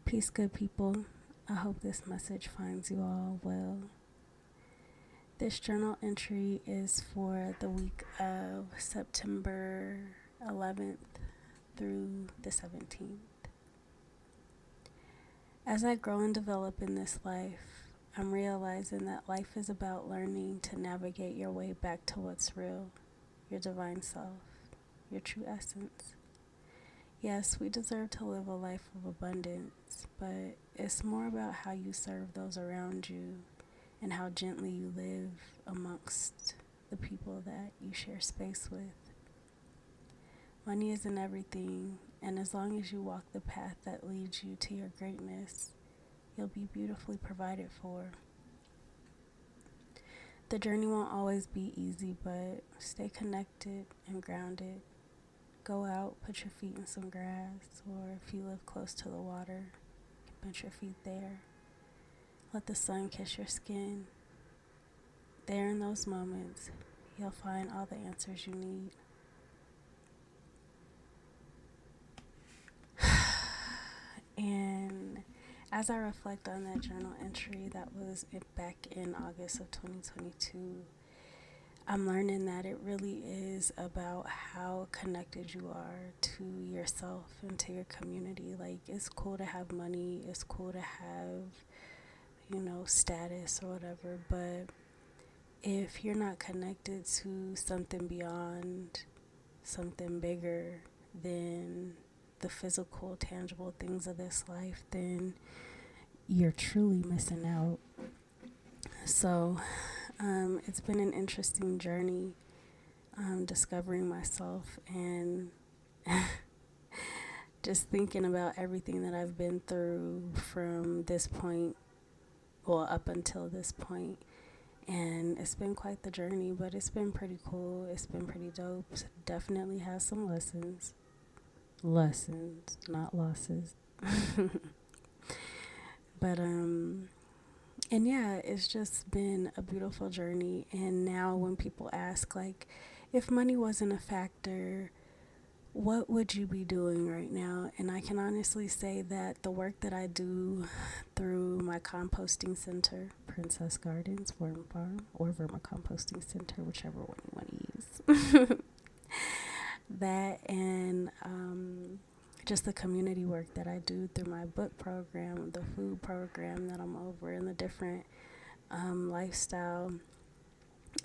Peace, good people. I hope this message finds you all well. This journal entry is for the week of September 11th through the 17th. As I grow and develop in this life, I'm realizing that life is about learning to navigate your way back to what's real, your divine self, your true essence. Yes, we deserve to live a life of abundance, but it's more about how you serve those around you and how gently you live amongst the people that you share space with. Money isn't everything, and as long as you walk the path that leads you to your greatness, you'll be beautifully provided for. The journey won't always be easy, but stay connected and grounded. Go out, put your feet in some grass, or if you live close to the water, put your feet there. Let the sun kiss your skin. There in those moments, you'll find all the answers you need. And as I reflect on that journal entry that was back in August of 2022, I'm learning that it really is about how connected you are to yourself and to your community. Like, it's cool to have money, it's cool to have, status or whatever, but if you're not connected to something beyond, something bigger than the physical, tangible things of this life, then you're truly missing out. So, it's been an interesting journey, discovering myself and just thinking about everything that I've been through from this point, up until this point. And it's been quite the journey, but it's been pretty cool. It's been pretty dope. Definitely has some lessons. Lessons, not losses. But, and yeah, it's just been a beautiful journey. And now when people ask, like, if money wasn't a factor, what would you be doing right now? And I can honestly say that the work that I do through my composting center, Princess Gardens, Worm Farm, or Vermicomposting Center, whichever one you want to use. That and just the community work that I do through my book program, the food program that I'm over, and the different lifestyle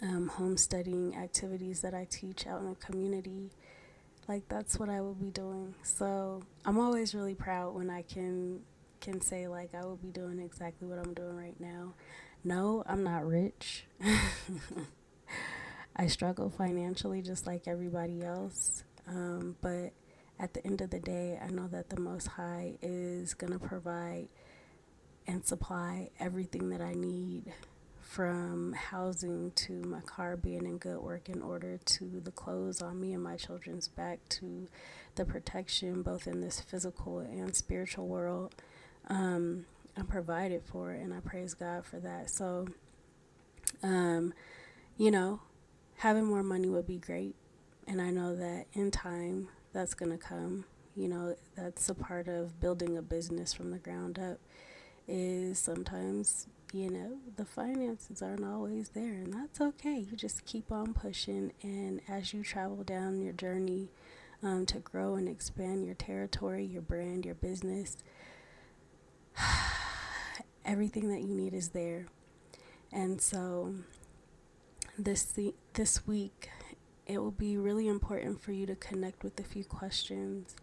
homesteading activities that I teach out in the community. Like, that's what I will be doing. So I'm always really proud when I can say, like, I will be doing exactly what I'm doing right now. No, I'm not rich. I struggle financially just like everybody else. But at the end of the day, I know that the Most High is going to provide and supply everything that I need, from housing to my car being in good working order, to the clothes on me and my children's back, to the protection both in this physical and spiritual world. I'm provided for, and I praise God for that. So, having more money would be great. And I know that in time that's going to come. That's a part of building a business from the ground up, is sometimes, the finances aren't always there, and that's okay. You just keep on pushing. And as you travel down your journey to grow and expand your territory, your brand, your business, everything that you need is there. And so this week, it will be really important for you to connect with a few questions,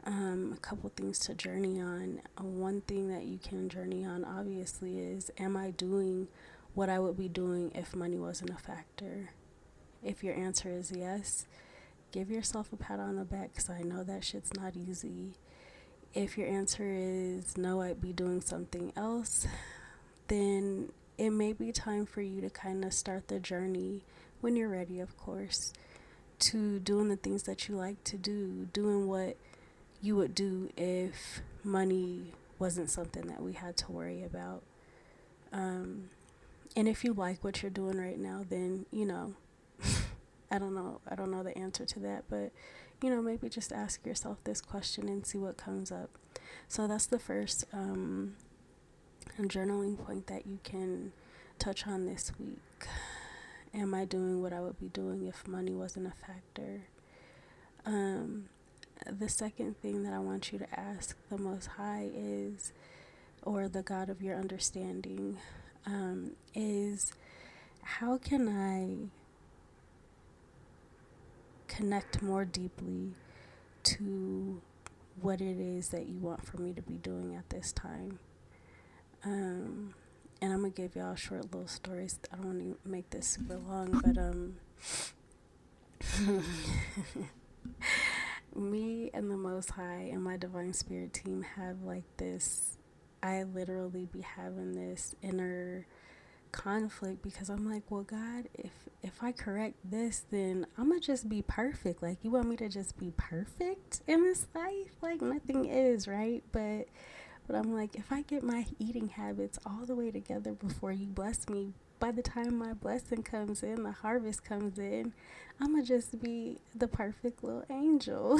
a couple things to journey on. One thing that you can journey on, obviously, is, am I doing what I would be doing if money wasn't a factor? If your answer is yes, give yourself a pat on the back, because I know that shit's not easy. If your answer is no, I'd be doing something else, then it may be time for you to kind of start the journey, when you're ready, of course, to doing the things that you like to do, doing what you would do if money wasn't something that we had to worry about. And if you like what you're doing right now, then, I don't know the answer to that, but, maybe just ask yourself this question and see what comes up. So that's the first journaling point that you can touch on this week. Am I doing what I would be doing if money wasn't a factor? The second thing that I want you to ask the Most High is, or the God of your understanding, is how can I connect more deeply to what it is that you want for me to be doing at this time? And I'm gonna give y'all short little stories. I don't want to make this super long, but me and the Most High and my Divine Spirit team have like this. I literally be having this inner conflict because I'm like, well, God, if I correct this, then I'm gonna just be perfect. Like, you want me to just be perfect in this life? Like, nothing is, right? But I'm like, if I get my eating habits all the way together before you bless me, by the time my blessing comes in, the harvest comes in, I'm going to just be the perfect little angel.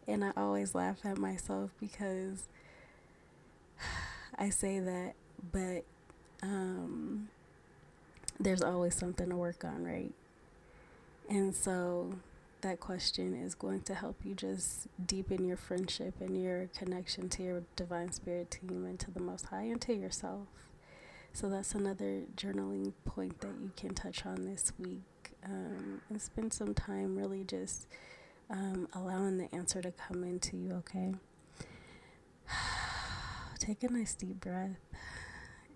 And I always laugh at myself because I say that, but there's always something to work on, right? And so that question is going to help you just deepen your friendship and your connection to your Divine Spirit team and to the Most High and to yourself. So that's another journaling point that you can touch on this week. And spend some time really just allowing the answer to come into you, okay? Take a nice deep breath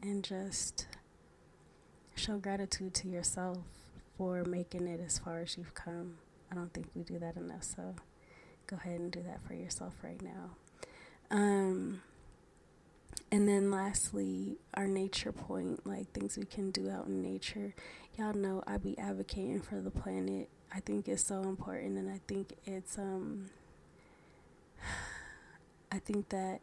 and just show gratitude to yourself for making it as far as you've come. I don't think we do that enough, so go ahead and do that for yourself right now. And then lastly, our nature point, like things we can do out in nature. Y'all know I be advocating for the planet. I think it's so important, and I think it's I think that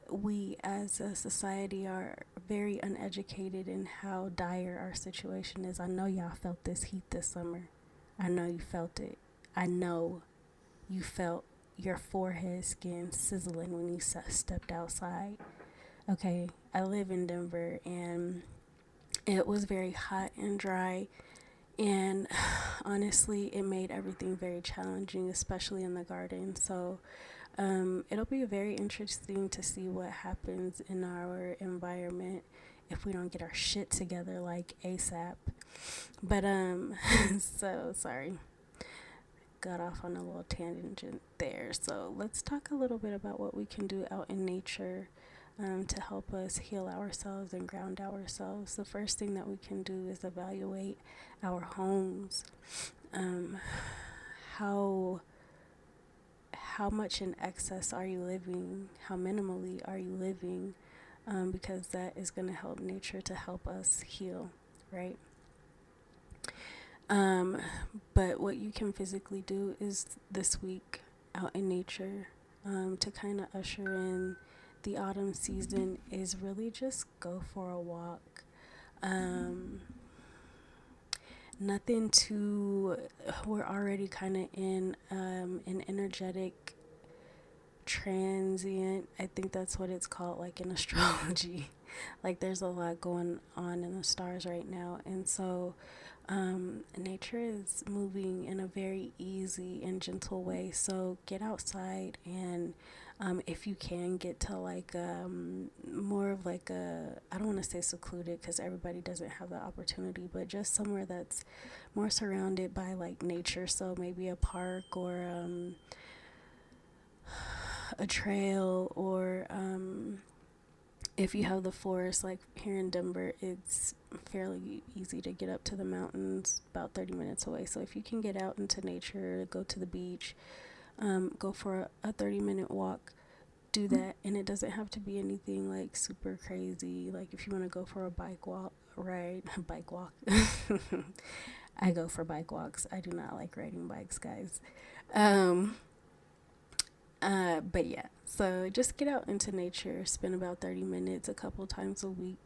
we as a society are very uneducated in how dire our situation is. I know y'all felt this heat this summer. I know you felt it. I know you felt your forehead skin sizzling when you stepped outside. Okay, I live in Denver and it was very hot and dry, and honestly it made everything very challenging, especially in the garden. So it'll be very interesting to see what happens in our environment if we don't get our shit together like ASAP. But so sorry, got off on a little tangent there. So let's talk a little bit about what we can do out in nature to help us heal ourselves and ground ourselves. The first thing that we can do is evaluate our homes. How much in excess are you living? How minimally are you living? Because that is going to help nature to help us heal, right? But what you can physically do is this week out in nature to kind of usher in the autumn season is really just go for a walk. Nothing too, we're already kind of in an energetic transient, I think that's what it's called, like in astrology. Like there's a lot going on in the stars right now, and so nature is moving in a very easy and gentle way. So get outside and if you can get to like more of like a, I don't want to say secluded because everybody doesn't have the opportunity, but just somewhere that's more surrounded by like nature. So maybe a park or a trail, or if you have the forest, like here in Denver, it's fairly easy to get up to the mountains, about 30 minutes away. So if you can get out into nature, go to the beach, go for a 30-minute walk, do that. And it doesn't have to be anything like super crazy. Like if you want to go for a bike walk, ride, bike walk. I go for bike walks. I do not like riding bikes, guys. But yeah, so just get out into nature, spend about 30 minutes a couple times a week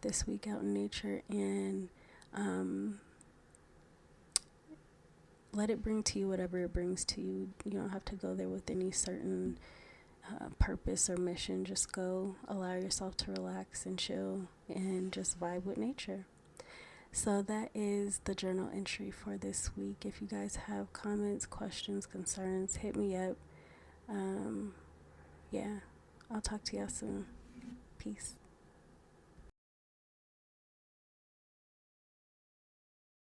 this week out in nature, and let it bring to you whatever it brings to you. You don't have to go there with any certain purpose or mission. Just go, allow yourself to relax and chill and just vibe with nature. So that is the journal entry for this week. If you guys have comments, questions, concerns, hit me up. Yeah, I'll talk to y'all soon. Peace.